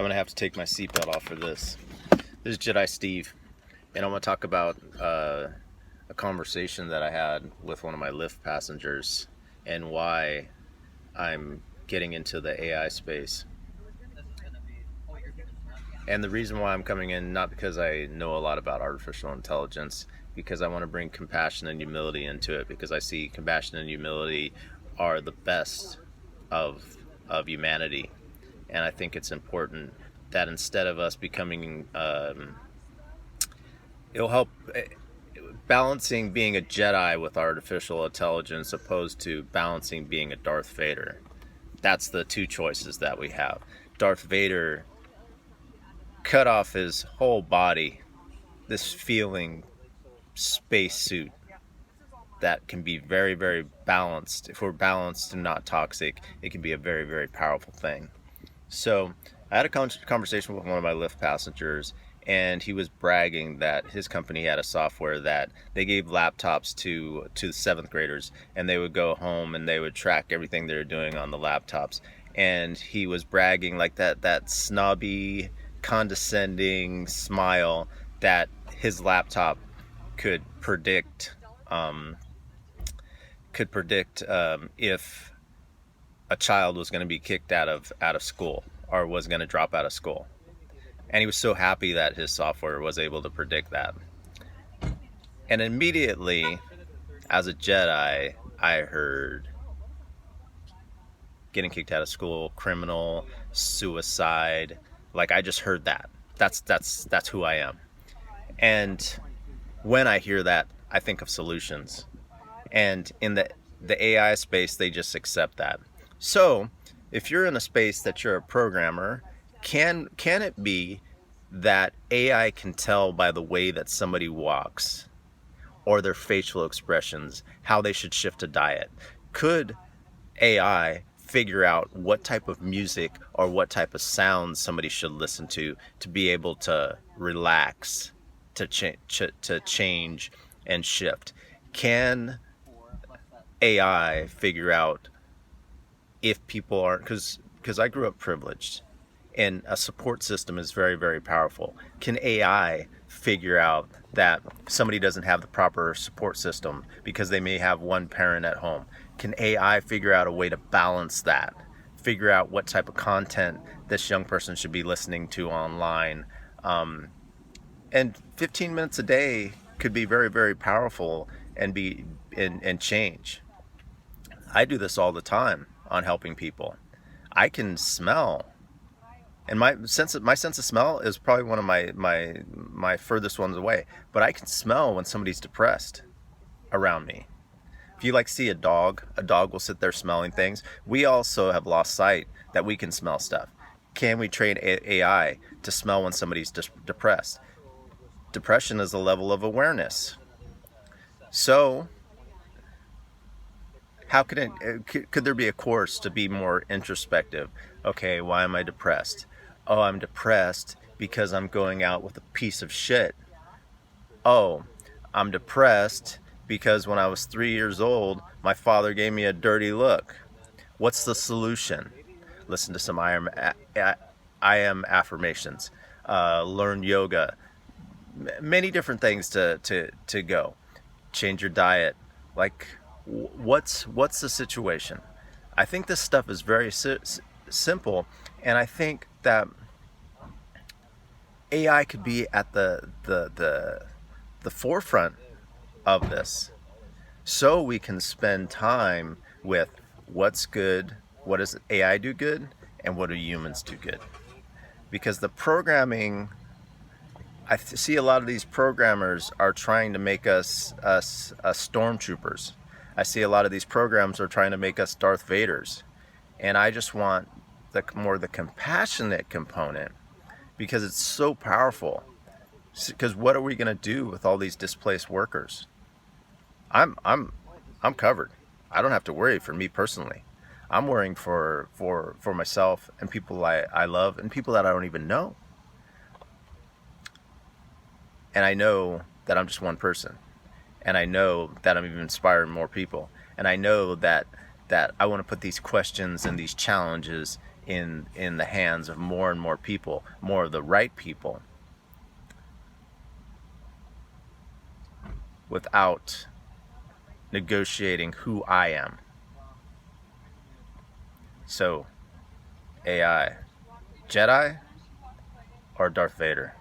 I'm gonna have to take my seatbelt off for this. This is Jedi Steve, and I'm gonna talk about a conversation that I had with one of my Lyft passengers and why I'm getting into the AI space. And the reason why I'm coming in, not because I know a lot about artificial intelligence, because I want to bring compassion and humility into it, because I see compassion and humility are the best of humanity. And I think it's important that instead of us becoming, it'll help balancing being a Jedi with artificial intelligence opposed to balancing being a Darth Vader. That's the two choices that we have. Darth Vader cut off his whole body, this feeling spacesuit that can be very, very balanced. If we're balanced and not toxic, it can be a very, very powerful thing. So I had a conversation with one of my Lyft passengers, and he was bragging that his company had a software that they gave laptops to seventh graders, and they would go home and they would track everything they were doing on the laptops. And he was bragging like that snobby, condescending smile that his laptop could predict if a child was going to be kicked out of school or was going to drop out of school. And he was so happy that his software was able to predict that. And immediately, as a Jedi, I heard getting kicked out of school, criminal, suicide. Like, I just heard that. That's who I am. And when I hear that, I think of solutions. And in the AI space, they just accept that. So if you're in a space that you're a programmer, can it be that AI can tell by the way that somebody walks or their facial expressions how they should shift a diet? Could AI figure out what type of music or what type of sounds somebody should listen to be able to relax, to change and shift? Can AI figure out if people aren't, because I grew up privileged, and a support system is very, very powerful. Can AI figure out that somebody doesn't have the proper support system because they may have one parent at home? Can AI figure out a way to balance that? Figure out what type of content this young person should be listening to online? And 15 minutes a day could be very, very powerful and change. I do this all the time on helping people. I can smell, and my sense of smell is probably one of my furthest ones away. But I can smell when somebody's depressed around me. If you see a dog will sit there smelling things. We also have lost sight that we can smell stuff. Can we train AI to smell when somebody's depressed? Depression is a level of awareness. So how could there be a course to be more introspective? Okay, why am I depressed? Oh, I'm depressed because I'm going out with a piece of shit. Oh, I'm depressed because when I was 3 years old, my father gave me a dirty look. What's the solution? Listen to some I am affirmations. Learn yoga. Many different things to go. Change your diet. What's the situation? I think this stuff is very simple, and I think that AI could be at the forefront of this, so we can spend time with what's good, what does AI do good, and what do humans do good. Because the programming, I see a lot of these programmers are trying to make us stormtroopers. I see a lot of these programs are trying to make us Darth Vaders. And I just want the compassionate component, because it's so powerful. Because what are we going to do with all these displaced workers? I'm covered. I don't have to worry for me personally. I'm worrying for myself and people I love and people that I don't even know. And I know that I'm just one person. And I know that I'm even inspiring more people. And I know that I want to put these questions and these challenges in the hands of more and more people, more of the right people, without negotiating who I am. So, AI, Jedi or Darth Vader?